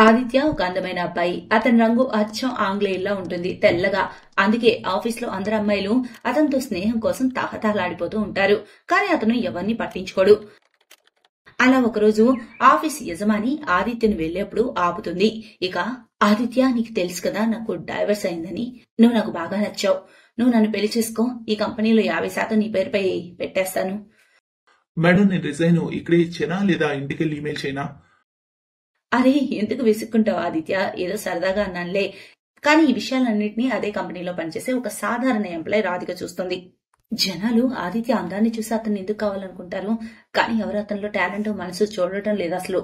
ఆదిత్య ఒక అందమైన అబ్బాయి. అతని రంగు అచ్చం ఆంగ్లేయుల్లా ఉంటుంది, తెల్లగా. అందుకే ఆఫీస్ లో అందరు అమ్మాయిలు అతనితో స్నేహం కోసం తహతహలాడిపోతూ ఉంటారు. కానీ అతను ఎవరిని పట్టించుకోడు. అలా ఒకరోజు ఆఫీస్ యజమాని ఆదిత్యను వెళ్లేప్పుడు ఆపుతుంది. ఇక, ఆదిత్య, నీకు తెలుసు కదా నాకు డైవర్స్ అయిందని. నువ్వు నాకు బాగా నచ్చావు. నువ్వు నన్ను పెళ్లి చేసుకో. ఈ కంపెనీలో 50% నీ పేరుపై పెట్టేస్తాను. మేడం, నేను రిజైన్ ఇక్కడే ఇచ్చేనా లేదా ఇంటికెళ్ళి ఈమెయిల్ చేయనా? అరే, ఎందుకు విసుక్కుంటావు ఆదిత్య? ఏదో సరదాగా అన్నానులే. కానీ ఈ విషయాలన్నింటినీ అదే కంపెనీలో పనిచేసే ఒక సాధారణ ఎంప్లాయ్ రాధిక చూస్తుంది. జనాలు ఆదిత్య అందాన్ని చూసి అతన్ని ఎందుకు కావాలనుకుంటారు, కానీ ఎవరు అతనిలో టాలెంట్ మనసు చూడటం లేదు అసలు.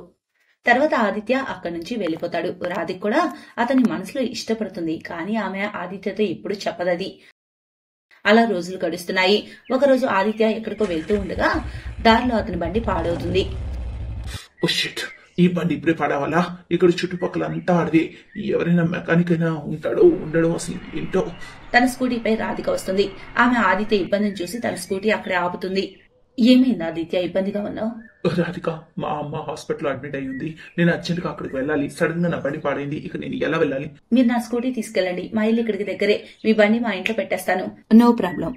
తర్వాత ఆదిత్య అక్కడి నుంచి వెళ్లిపోతాడు. రాధిక కూడా అతని మనసులో ఇష్టపడుతుంది, కానీ ఆమె ఆదిత్యతో ఎప్పుడు చెప్పదది. అలా రోజులు గడుస్తున్నాయి. ఒకరోజు ఆదిత్య ఎక్కడికో వెళ్తూ ఉండగా దారిలో అతని బండి పాడవుతుంది. ఓ షిట్, ఈ బండి ఇప్పుడే పడవాలా? ఇక్కడ చుట్టుపక్కల అంతా అడవి. ఎవరైనా మెకానిక్ అయినా ఉంటాడో ఉండడో అసలు ఏంటో. తన స్కూటీపై రాధిక వస్తుంది. ఆమె ఆదిత్య ఇబ్బందిని చూసి తన స్కూటీ అక్కడే ఆపుతుంది. ఏమైంది ఆదిత్య, ఇబ్బందిగా ఉన్నావు? రాధిక, మా అమ్మ హాస్పిటల్ అడ్మిట్ అయ్యింది. నేను అర్జెంట్ గా అక్కడికి వెళ్ళాలి. సడన్ గా నా బండి పాడైంది. ఇక నేను ఎలా వెళ్ళాలి? మీరు నా స్కూటీ తీసుకెళ్ళండి. మా ఇల్లు ఇక్కడికి దగ్గరే. మీ బండి మా ఇంట్లో పెట్టేస్తాను. No problem.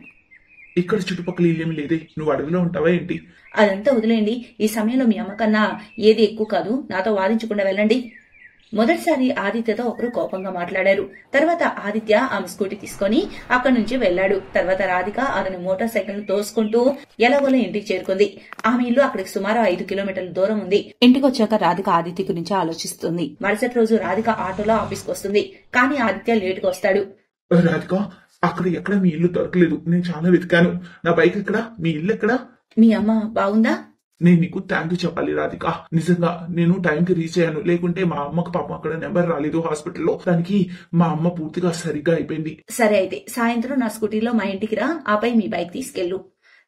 ఇక్కడ చుట్టుపక్కల ఇల్లేమి లేదే. నువ్వు అడవిలో ఉంటావా ఏంటి? అదంతా వదిలేండి. ఈ సమయంలో మీ అమ్మ కన్నా ఏది ఎక్కువ కాదు. నాతో వాదించకుండా వెళ్ళండి. మొదటిసారి ఆదిత్యతో ఒకరు కోపంగా మాట్లాడారు. తర్వాత ఆదిత్య ఆమె స్కూటీ తీసుకుని అక్కడి నుంచి వెళ్లాడు. తర్వాత రాధిక అతని మోటార్ సైకిల్ తోసుకుంటూ ఎలాగోలా ఇంటికి చేరుకుంది. ఆమె ఇల్లు అక్కడికి సుమారు 5 కిలోమీటర్ల దూరం ఉంది. ఇంటికి వచ్చాక రాధిక ఆదిత్య గురించి ఆలోచిస్తుంది. మరుసటి రోజు రాధిక ఆటోలో ఆఫీస్కి వస్తుంది. కానీ ఆదిత్య లేటుగా వస్తాడు. రాధిక, అక్కడ ఎక్కడ మీ ఇల్లు దొరకలేదు. నేను చాలా వెతికాను. నా బైక్ ఎక్కడా? మీ ఇల్లు ఎక్కడా? మీ అమ్మ బాగుందా? నేను నీకు థ్యాంక్ యూ చెప్పాలి రాధిక. నిజంగా నేను టైంకి రీచ్ అయ్యాను. లేకుంటే మా అమ్మకు పాపం అక్కడ నెంబర్ రాలేదు హాస్పిటల్లో. దానికి మా అమ్మ పూర్తిగా సరిగ్గా అయిపోయింది. సరే అయితే సాయంత్రం నా స్కూటీలో మా ఇంటికి రా. ఆపై మీ బైక్ తీసుకెళ్ళు.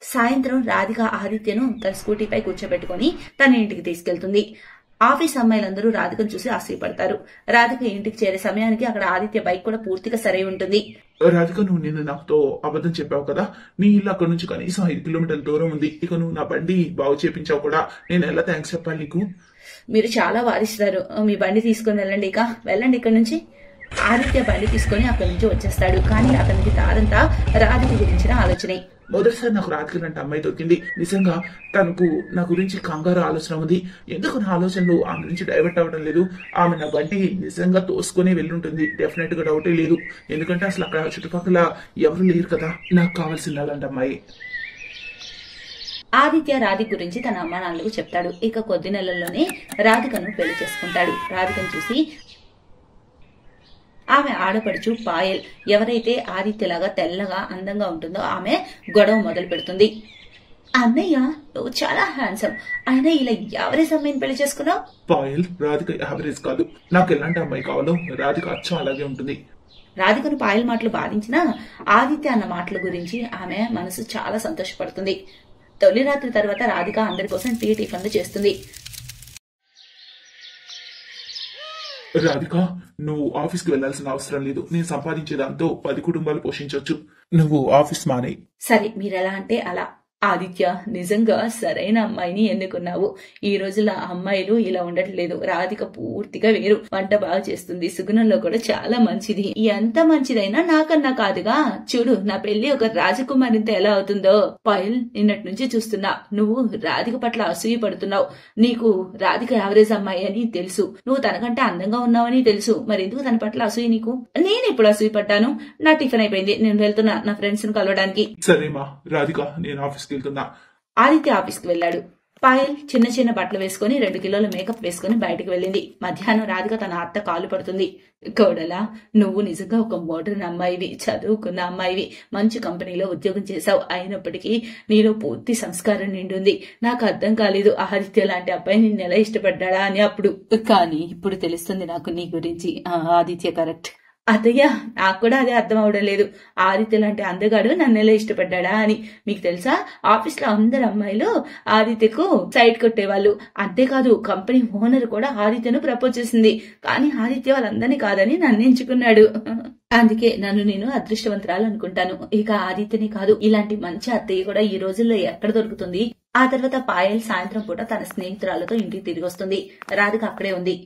సాయంత్రం రాధిక ఆదిత్యను తన స్కూటీపై కూర్చోబెట్టుకుని తన ఇంటికి తీసుకెళ్తుంది. ఆఫీస్ అమ్మాయిలందరూ రాధికను చూసి ఆశ్చర్యపడతారు. రాధిక ఇంటికి చేరే సమయానికి అక్కడ ఆదిత్య బైక్ కూడా పూర్తిగా సరై ఉంటుంది. రాధిక, నువ్వు నిన్న నాతో అబద్ధం చెప్పావు కదా. నీ ఇల్లు అక్కడ నుంచి కనీసం 5 కిలోమీటర్ల దూరం ఉంది. ఇక నువ్వు నా బండి బాగు చేపించావు కూడా. నేను ఎలా థ్యాంక్స్ చెప్పాలి నీకు? మీరు చాలా వాదిస్తారు. మీ బండి తీసుకుని వెళ్ళండి. ఇక వెళ్ళండి ఇక్కడ నుంచి. ఆదిత్య బండి తీసుకుని అక్కడి నుంచి వచ్చేస్తాడు. కానీ అతనికి దారంతా రాధిక గురించిన ఆలోచనే. మొదటిసారి నాకు రాధిక అంటే అమ్మాయి దొరికింది. నిజంగా తనకు నా గురించి కంగారు ఆలోచన ఉంది. ఎందుకు నా ఆలోచనలు ఆమె నుంచి డైవర్ట్ అవ్వడం లేదు? ఆమె నా బండి నిజంగా తోసుకునే వెళ్ళుంటుంది. డెఫినెట్ గా డౌటే లేదు. ఎందుకంటే అసలు అక్కడ చుట్టుపక్కల ఎవరు లేరు కదా. నాకు కావాల్సింది అలాంటి అమ్మాయి. ఆదిత్య రాధిక గురించి తన అమ్మా నాన్నలకు చెప్తాడు. ఇక కొద్ది నెలల్లోనే రాధికను పెళ్లి చేసుకుంటాడు. రాధికను చూసి ఆమె ఆడపడుచు పాయల్, ఎవరైతే ఆదిత్యలాగా తెల్లగా అందంగా ఉంటుందో, ఆమె గొడవ మొదలు పెడుతుంది. అన్నయ్య, నువ్వు చాలా హ్యాండ్సమ్. అయినా ఇలా యావరేజ్ అమ్మాయిని పెళ్లి చేసుకున్నావు? పాయల్, రాధిక యావరేజ్ కాదు. నాకు ఎలాంటి అమ్మాయి కావాలో రాధిక అచ్చం అలాగే ఉంటుంది. రాధికను పాయల్ మాటలు బాధించినా ఆదిత్య అన్న మాటల గురించి ఆమె మనసు చాలా సంతోషపడుతుంది. తొలి రాత్రి తర్వాత రాధిక అందరి కోసం టిఫిన్లు చేస్తుంది. రాధిక, నువ్వు ఆఫీస్కి వెళ్లాల్సిన అవసరం లేదు. నేను సంపాదించే దాంతో 10 కుటుంబాలు పోషించవచ్చు. నువ్వు ఆఫీస్ మానే. సరే, మీరెలా అంటే అలా. ఆదిత్య, నిజంగా సరైన అమ్మాయిని ఎన్నుకున్నావు. ఈ రోజుల అమ్మాయిలు ఇలా ఉండట్లేదు. రాధిక పూర్తిగా వేరు. వంట బాగా చేస్తుంది. సుగుణంలో కూడా చాలా మంచిది. ఎంత మంచిదైనా నాకన్నా కాదుగా. చూడు, నా పెళ్లి ఒక రాజకుమారితో ఎలా అవుతుందో. పాయల్, నిన్నటి నుంచి చూస్తున్నా నువ్వు రాధిక పట్ల అసూయ పడుతున్నావు. నీకు రాధిక యావరేజ్ అమ్మాయి అని తెలుసు. నువ్వు తనకంటే అందంగా ఉన్నావని తెలుసు. మరెందుకు తన పట్ల అసూయ నీకు? నేను ఇప్పుడు అసూయ పడ్డాను. నా టిఫిన్ అయిపోయింది. నేను వెళ్తున్నా నా ఫ్రెండ్స్ ని కలవడానికి. సరేమా రాధిక, నేను ఆఫీస్కి వెళ్తున్నా. ఆదిత్య ఆఫీస్కి వెళ్లాడు. పాయల్ చిన్న చిన్న బట్టలు వేసుకుని 2 కిలోల మేకప్ వేసుకుని బయటకు వెళ్ళింది. మధ్యాహ్నం రాధిక తన అత్త కాలు పడుతుంది. కోడలా, నువ్వు నిజంగా ఒక మోడర్న్ అమ్మాయివి, చదువుకున్న అమ్మాయివి, మంచి కంపెనీలో ఉద్యోగం చేశావు. అయినప్పటికీ నీలో పూర్తి సంస్కారం నిండుంది. నాకు అర్థం కాలేదు ఆదిత్య లాంటి అబ్బాయి నిన్ను ఎలా ఇష్టపడ్డా అని అప్పుడు. కానీ ఇప్పుడు తెలుస్తుంది నాకు నీ గురించి. ఆదిత్య కరెక్ట్. అత్తయ్య, నాకు కూడా అదే అర్థం అవడం లేదు. ఆదిత్య లాంటి అందగాడు నన్నెలా ఇష్టపడ్డా అని. మీకు తెలుసా, ఆఫీస్ లో అందరు అమ్మాయిలు ఆదిత్యకు సైడ్ కొట్టేవాళ్ళు. అంతేకాదు, కంపెనీ ఓనర్ కూడా ఆదిత్యను ప్రపోజ్ చేసింది. కానీ ఆదిత్య వాళ్ళందరినీ కాదని నన్ను ఎంచుకున్నాడు. అందుకే నన్ను నేను అదృష్టవంతురాలు అనుకుంటాను. ఇక ఆదిత్యని కాదు, ఇలాంటి మంచి అత్తయ్య కూడా ఈ రోజుల్లో ఎక్కడ దొరుకుతుంది? ఆ తర్వాత పాయల్ సాయంత్రం పూట తన స్నేహితురాలతో ఇంటికి తిరిగి వస్తుంది. రాధిక అక్కడే ఉంది.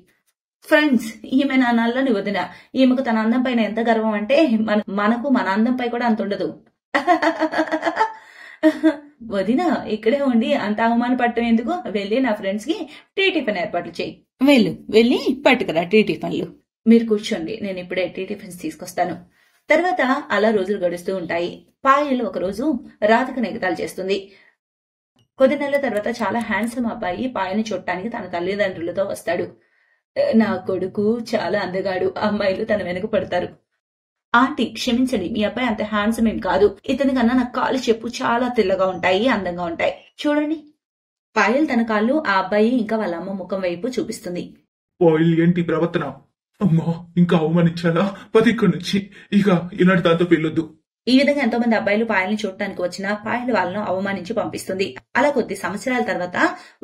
ఫ్రెండ్స్, ఈమె నా నల్లని వదిన. ఈమెకు తన అందం పైన ఎంత గర్వం అంటే మనకు మన అందంపై కూడా అంత ఉండదు. వదిన, ఇక్కడే ఉండి అంత అవమానపడటం ఎందుకు? వెళ్ళి నా ఫ్రెండ్స్ కి టీ టిఫిన్ ఏర్పాట్లు చేయి. వెళ్ళి పట్టుకురా టీ టిఫిన్లు. మీరు కూర్చోండి, నేను ఇప్పుడే టీ టిఫిన్స్ తీసుకొస్తాను. తర్వాత అలా రోజులు గడుస్తూ ఉంటాయి. పాయల్ ఒకరోజు రాధికను ఎగతాళి చేస్తుంది. కొద్ది నెలల తర్వాత చాలా హ్యాండ్సమ్ అబ్బాయి పాయల్ని చూడటానికి తన తల్లిదండ్రులతో వస్తాడు. నా కొడుకు చాలా అందగాడు, అమ్మాయిలు తన వెనుక పడతారు. ఆంటీ, క్షమించండి, మీ అబ్బాయి అంత హ్యాండ్సమ్ ఏం కాదు. ఇతని కన్నా నా కాళ్ళు చెప్పు చాలా తెల్లగా ఉంటాయి, అందంగా ఉంటాయి. చూడండి. పాయల్ తన కాళ్ళు ఆ అబ్బాయి ఇంకా వాళ్ళ అమ్మ ముఖం వైపు చూపిస్తుంది. పాయల్, ఏంటి ప్రవర్తన? అమ్మా, ఇంకా అవమానించాలా? పది ఇక్కడి నుంచి. ఇక ఈనాటి దాంతో పెళ్ళొద్దు. ఈ విధంగా ఎంతో మంది అబ్బాయిలు పాయల్ని చూడటానికి వచ్చినా పాయల్ వాళ్ళను అవమానించి పంపిస్తుంది. అలా కొద్ది సంవత్సరాల తర్వాత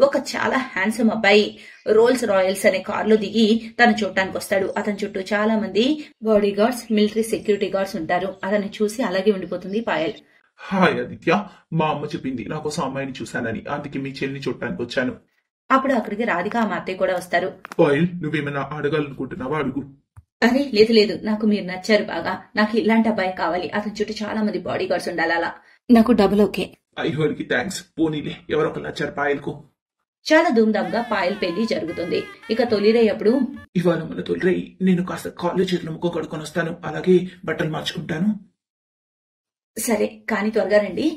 ఒక చాలా హ్యాండ్సమ్ అబ్బాయి రోల్స్ రాయల్స్ అనే కారులో దిగి తను చూడటానికి వస్తాడు. అతని చుట్టూ చాలా మంది body guards, military security guards ఉంటారు. అతన్ని చూసి అలాగే ఉండిపోతుంది పాయల్. హాయ్ ఆదిత్య, మా అమ్మ చెప్పింది నా కోసం అమ్మాయిని చూశానని, అందుకే మీ చెల్లిని చూడటానికి వచ్చాను. అప్పుడు అక్కడికి రాధిక, మా అత్తయ్య కూడా వస్తారు. పాయల్, నువ్వేమైనా అడగాలనుకుంటున్నావా? అడుగు. అరే లేదు, నాకు మీరు నచ్చారు బాగా. నాకు ఇలాంటి అబ్బాయి కావాలి. అతని చుట్టూ చాలా మంది బాడీ గార్డ్స్ ఉండాలి. అలా నాకు డబుల్ ఓకే. అయ్యోకి థ్యాంక్స్. పోనీలే, ఎవరొకరు నచ్చారు పాయల్కు. చాలా ధూమ్ధామ్గా పాయల్ పెళ్లి జరుగుతుంది. ఇక తొలిరయ్యప్పుడు, ఇవాళ మన తొలిరై, నేను కాస్త కాళ్ళు చేతులు ముఖం కడుక్కొని వస్తాను, అలాగే బట్టలు మార్చుకుంటాను. సరే, కానీ త్వరగా రండి.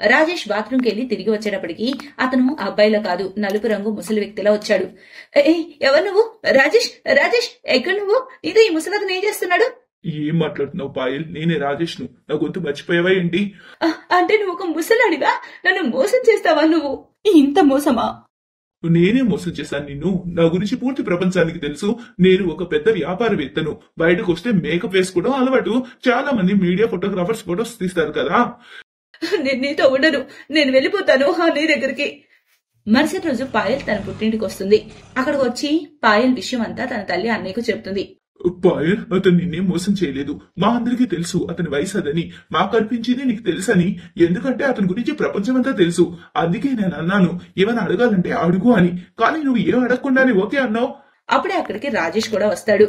రాజేష్ బాత్రూంకి వెళ్లి తిరిగి వచ్చేటప్పటికి అతను అబ్బాయిలో కాదు, నలుపు రంగు ముసలి వ్యక్తిలా వచ్చాడు. ఎవరు నువ్వు? రాజేష్ ఎక్కడ నువ్వు? ఇదే ఈ ముసలతను ఏం చేస్తున్నాడు? ఏం మాట్లాడుతున్నావు పాయల్? నేనే రాజేష్ ను. నా గొంతు మర్చిపోయావా ఏంటి? అంటే నువ్వు ఒక ముసలాడివా? నన్ను మోసం చేస్తావా నువ్వు? ఇంత మోసమా? నేనే మోసం చేశాను నిన్ను. నా గురించి పూర్తి ప్రపంచానికి తెలుసు. నేను ఒక పెద్ద వ్యాపారవేత్తను. బయటకు వస్తే మేకప్ వేసుకోవడం అలవాటు. చాలా మంది మీడియా ఫోటోగ్రాఫర్స్ ఫోటోస్ తీస్తారు కదా. నేను నీతో ఉండను, నేను వెళ్ళిపోతాను నీ దగ్గరికి. మరుసటి రోజు పాయల్ తన పుట్టింటికి వస్తుంది. అక్కడికి వచ్చి పాయల్ విషయం అంతా తన తల్లి అన్నయ్యకు చెప్తుంది. పాయల్, అతను నిన్నేం మోసం చేయలేదు. మా అందరికీ తెలుసు అతని వయసు అదని. మాకు అనిపించింది నీకు తెలుసని. ఎందుకంటే అతని గురించి ప్రపంచమంతా తెలుసు. అందుకే నేను అన్నాను, ఏమైనా అడగాలంటే అడుగు అని. కానీ నువ్వు ఏం అడగకుండానే ఓకే అన్నావు. అప్పుడే అక్కడికి రాజేష్ కూడా వస్తాడు.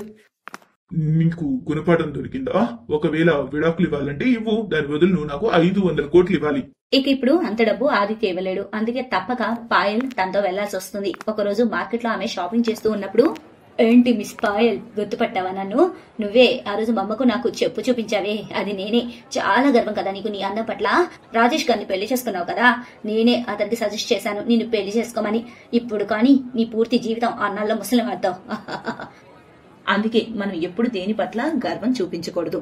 నీకు గుణపాఠం దొరికిందా? ఒకవేళ విడాకులు ఇవ్వాలంటే ఇవ్వు, దాని బదులు నువ్వు నాకు 500 కోట్లు ఇవ్వాలి. ఇక ఇప్పుడు అంత డబ్బు ఆదిత్య ఇవ్వలేడు. అందుకే తప్పక పాయల్ తనతో వెళ్లాల్సి వస్తుంది. ఒకరోజు మార్కెట్ లో ఆమె షాపింగ్ చేస్తూ ఉన్నప్పుడు, ఏంటి మిస్ పాయల్, గుర్తుపట్టావా నన్ను? నువ్వే ఆ రోజు మమ్మకు నాకు చెప్పు చూపించావే, అది నేనే. చాలా గర్వం కదా నీకు నీ అందం పట్ల. రాజేష్ గారిని పెళ్లి చేసుకున్నావు కదా, నేనే అతనికి సజెస్ట్ చేశాను నిన్ను పెళ్లి చేసుకోమని. ఇప్పుడు కానీ నీ పూర్తి జీవితం అన్నాల్లో ముసలి వాడతావు. అందుకే మనం ఎప్పుడు దేని పట్ల గర్వం చూపించకూడదు.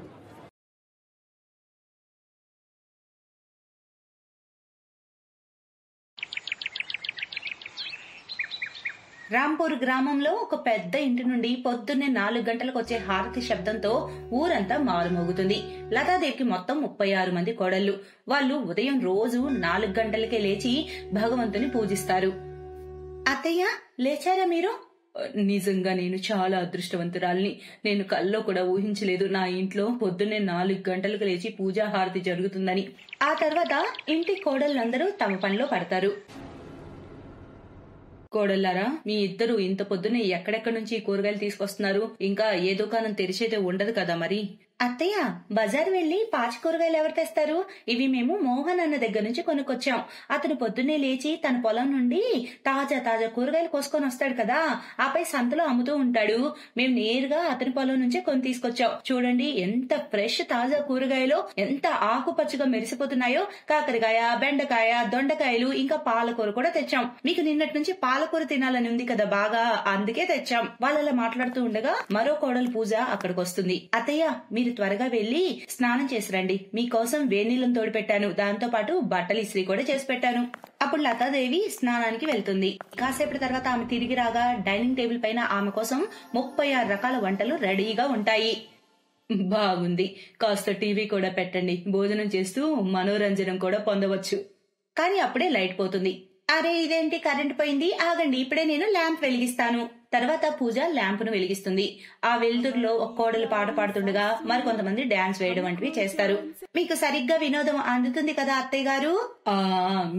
రాంపూర్ గ్రామంలో ఒక పెద్ద ఇంటి నుండి పొద్దున్నే 4 గంటలకు వచ్చే హారతి శబ్దంతో ఊరంతా మారుమోగుతుంది. లతాదేవికి మొత్తం 36 మంది కోడళ్లు. వాళ్ళు ఉదయం రోజు 4 గంటలకే లేచి భగవంతుని పూజిస్తారు. అత్తయ్య, లేచారా మీరు? నిజంగా నేను చాలా అదృష్టవంతురాల్ని. నేను కల్లో కూడా ఊహించలేదు నా ఇంట్లో పొద్దున్నే 4 గంటలకు లేచి పూజా హారతి జరుగుతుందని. ఆ తర్వాత ఇంటి కోడళ్ళందరూ తమ పనిలో పడతారు. కోడళ్ళారా, మీ ఇద్దరు ఇంత పొద్దున్నే ఎక్కడెక్కడి నుంచి కూరగాయలు తీసుకొస్తున్నారు? ఇంకా ఏ దుకాణం తెరిచైతే ఉండదు కదా మరి? అత్తయ్య, బజార్ వెళ్లి పాచి కూరగాయలు ఎవరు తెస్తారు? ఇవి మేము మోహన్ అన్న దగ్గర నుంచి కొనుక్కొచ్చాం. అతను పొద్దున్నే లేచి తన పొలం నుండి తాజా కూరగాయలు కోసుకొని వస్తాడు కదా, ఆపై సంతలో అమ్ముతూ ఉంటాడు. మేము నేరుగా అతని పొలం నుంచే కొని తీసుకొచ్చాం. చూడండి ఎంత ఫ్రెష్ తాజా కూరగాయలు, ఎంత ఆకుపచ్చగా మెరిసిపోతున్నాయో. కాకరకాయ, బెండకాయ, దొండకాయలు, ఇంకా పాలకూర కూడా తెచ్చాం. మీకు నిన్నటి నుంచి పాలకూర తినాలని ఉంది కదా బాగా, అందుకే తెచ్చాం. వాళ్ళలా మాట్లాడుతూ ఉండగా మరో కోడలు పూజ అక్కడికి వస్తుంది. అత్తయ్య, మీరు త్వరగా వెళ్లి స్నానం చేసి రండి. మీకోసం వేణీళ్ళను తోడి పెట్టాను. దాంతో పాటు బట్టలు ఇస్త్రీ కూడా చేసి పెట్టాను. అప్పుడు లతాదేవి స్నానానికి వెళ్తుంది. కాసేపటి తర్వాత ఆమె తిరిగి రాగా డైనింగ్ టేబుల్ పైన ఆమె కోసం 36 రకాల వంటలు రెడీగా ఉంటాయి. బాగుంది, కాస్త టీవీ కూడా పెట్టండి. భోజనం చేస్తూ మనోరంజనం కూడా పొందవచ్చు. కానీ అప్పుడే లైట్ పోతుంది. అరే ఇదేంటి, కరెంట్ పోయింది, ఆగండి, ఇప్పుడే నేను ల్యాంప్ వెలిగిస్తాను. తర్వాత పూజ ల్యాంపును వెలిగిస్తుంది. ఆ వెలుతురులో ఒక కోడలు పాట పాడుతుండగా మరికొంతమంది డాన్స్ వేయడం వంటివి చేస్తారు. మీకు సరిగ్గా వినోదం అందుతుంది కదా అత్తయ్య గారు?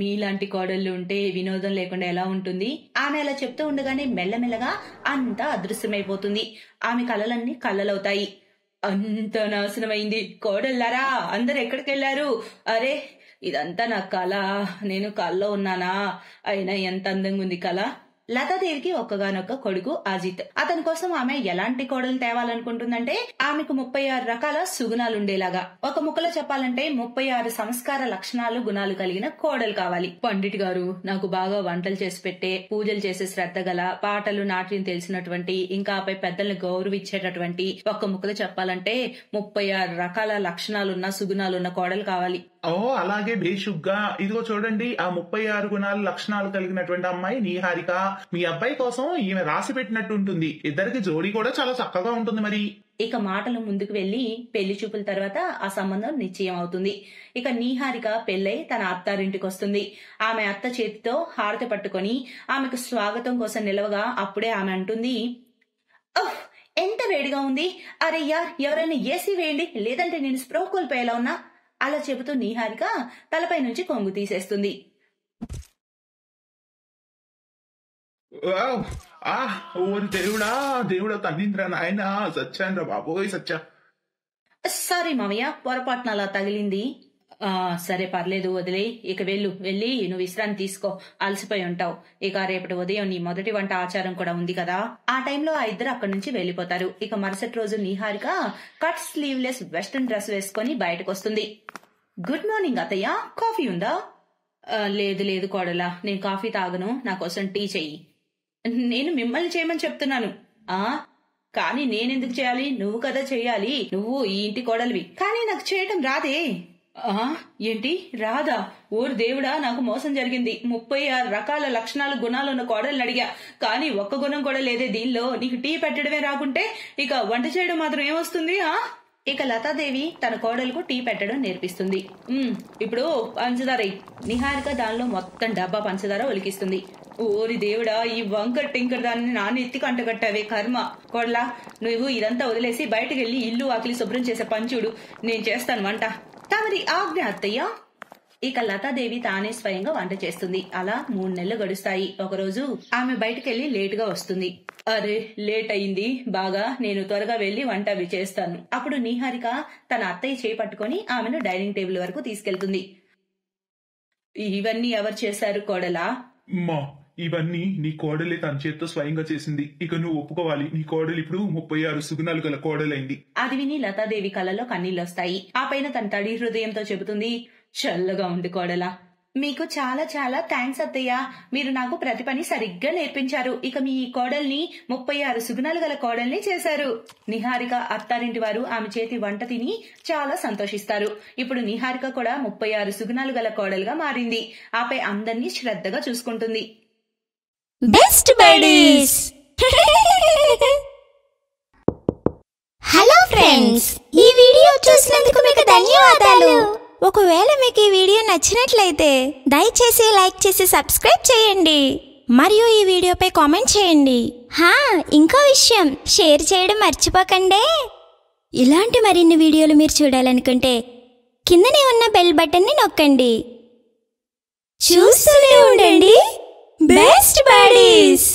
మీలాంటి కోడళ్ళు ఉంటే వినోదం లేకుండా ఎలా ఉంటుంది? ఆమె అలా చెప్తూ ఉండగానే మెల్లమెల్లగా అంతా అదృశ్యమైపోతుంది. ఆమె కలలన్నీ కళ్ళలవుతాయి. అంత నాశనమైంది. కోడళ్ళారా, అందరు ఎక్కడికి వెళ్లారు? అరే, ఇదంతా నా కళ, నేను కళ్ళలో ఉన్నానా? అయినా ఎంత అందంగా ఉంది కళ. లతాదేవికి ఒక్కగానొక్క కొడుకు అజిత్. అతని కోసం ఆమె ఎలాంటి కోడలు తేవాలనుకుంటుందంటే ఆమెకు 36 రకాల సుగుణాలుండేలాగా. ఒక ముక్కలో చెప్పాలంటే 36 సంస్కార లక్షణాలు గుణాలు కలిగిన కోడలు కావాలి. పండిట్ గారు, నాకు బాగా వంటలు చేసి పెట్టే, పూజలు చేసే శ్రద్ధ గల, పాటలు నాట్యం తెలిసినటువంటి, ఇంకా ఆపై పెద్దల్ని గౌరవించేటటువంటి, ఒక్క ముక్కలో చెప్పాలంటే 36 రకాల లక్షణాలున్న సుగుణాలున్న కోడలు కావాలి. ఓ అలాగే బేషుగ్గా. ఇదిగో చూడండి, ఆ 36 గుణాలు లక్షణాలు కలిగినటువంటి అమ్మాయి నీహారిక. మీ అబ్బాయి కోసం ఈమె రాసి పెట్టినట్టు ఉంటుంది. ఇద్దరికి జోడీ కూడా చాలా చక్కగా ఉంటుంది. మరి ఇక మాటలు ముందుకు వెళ్లి పెళ్లి చూపుల తర్వాత ఆ సంబంధం నిశ్చయం అవుతుంది. ఇక నీహారిక పెళ్లై తన అత్తారింటికి వస్తుంది. ఆమె అత్త చేతితో హారతి పట్టుకొని ఆమెకు స్వాగతం కోసం నిలవగా అప్పుడే ఆమె అంటుంది, ఓహ్ ఎంత వేడిగా ఉంది, అరే యార్ ఎవరైనా ఏసీ వేయండి, లేదంటే నేను స్ప్రో కోల్పోయేలా ఉన్నా. అలా చెబుతూ నీహారిక తలపై నుంచి కొంగు తీసేస్తుంది. దేవుడా తన్నింద్రా నాయన, సచ్చాన్రా బాబోయ్ సచ్చా. సారీ మామయ్య, పొరపాటున అలా తగిలింది. సరే పర్లేదు, వదిలే. ఇక వెళ్ళి నువ్వు విశ్రాంతి తీసుకో, అలసిపోయి ఉంటావు. ఇక రేపటి ఉదయం నీ మొదటి వంట ఆచారం కూడా ఉంది కదా. ఆ టైంలో ఆ ఇద్దరు అక్కడి నుంచి వెళ్లిపోతారు. ఇక మరుసటి రోజు Niharika cut sleeveless western dress వేసుకొని బయటకు వస్తుంది. గుడ్ మార్నింగ్ అత్తయ్య, కాఫీ ఉందా? లేదు కోడలా, నేను కాఫీ తాగను, నా కోసం టీ చెయ్యి. నేను మిమ్మల్ని చేయమని చెప్తున్నాను. కానీ నేనెందుకు చేయాలి? నువ్వు కదా చెయ్యాలి, నువ్వు ఈ ఇంటి కోడలివి. కానీ నాకు చేయటం రాదే. ఏంటి రాదా? ఓరు దేవుడా, నాకు మోసం జరిగింది. 36 రకాల లక్షణాలు గుణాలున్న కోడల్ని అడిగా, కానీ ఒక్క గుణం కూడా లేదే దీనిలో. నీకు టీ పెట్టడమే రాకుంటే ఇక వంట చేయడం మాత్రం ఏమొస్తుంది? ఇక లతాదేవి తన కోడలకు టీ పెట్టడం నేర్పిస్తుంది. ఇప్పుడు పంచదార. నిహారిక దానిలో మొత్తం డబ్బా పంచదార ఒలికిస్తుంది. ఓరి దేవుడా, ఈ వంకర్ టింకర్ దాన్ని నాన్న ఎత్తి కంటగట్టావే కర్మ. కోడలా, నువ్వు ఇదంతా వదిలేసి బయటకు వెళ్లి ఇల్లు ఆకలి శుభ్రం చేసే పంచుడు, నేను చేస్తాను వంట. తమరి ఆజ్ఞ అత్తయ్య. ఇక లతాదేవి తానే స్వయంగా వంట చేస్తుంది. అలా 3 నెలలు గడుస్తాయి. ఒకరోజు ఆమె బయటకెళ్లి లేటుగా వస్తుంది. అరే లేట్ అయింది బాగా, నేను త్వరగా వెళ్లి వంట అవి చేస్తాను. అప్పుడు నీహారిక తన అత్తయ్య చేయి పట్టుకుని ఆమెను డైనింగ్ టేబుల్ వరకు తీసుకెళ్తుంది. ఇవన్నీ ఎవరు చేశారు కోడలా? ఇవన్నీ నీ కోడలే తన చేత్తో స్వయంగా చేసింది. ఇక నువ్వు ఒప్పుకోవాలి, నీ కోడలు ఇప్పుడు 36 సుగుణాలు గల కోడలైంది. అది విని లతాదేవి కళ్ళలో కన్నీళ్లొస్తాయి. ఆ పైన తన తడి హృదయంతో చెబుతుంది, చల్లగా ఉంది కోడలా. మీకు చాలా చాలా థ్యాంక్స్ అత్తయ్య, మీరు నాకు ప్రతి పని సరిగ్గా నేర్పించారు. ఇక మీ కోడల్ని 36 సుగుణాలు గల కోడల్ని చేశారు. నిహారిక అత్తారింటి వారు ఆమె చేతి వంట తిని చాలా సంతోషిస్తారు. ఇప్పుడు నిహారిక కూడా 36 సుగుణాలు గల కోడలుగా మారింది. ఆపై అందరినీ శ్రద్ధగా చూసుకుంటుంది. Best buddies. హలో ఫ్రెండ్స్, ఈ వీడియో చూసినందుకు మీకు ధన్యవాదాలు. ఒకవేళ మీకు ఈ వీడియో నచ్చినట్లయితే దయచేసి లైక్ చేసి సబ్స్క్రైబ్ చేయండి మరియు ఈ వీడియోపై కామెంట్ చేయండి. ఇంకో విషయం, షేర్ చేయడం మర్చిపోకండి. ఇలాంటి మరిన్ని వీడియోలు మీరు చూడాలనుకుంటే కిందనే ఉన్న బెల్ బటన్ని నొక్కండి. చూస్తూనే ఉండండి బెస్ట్ బడీస్.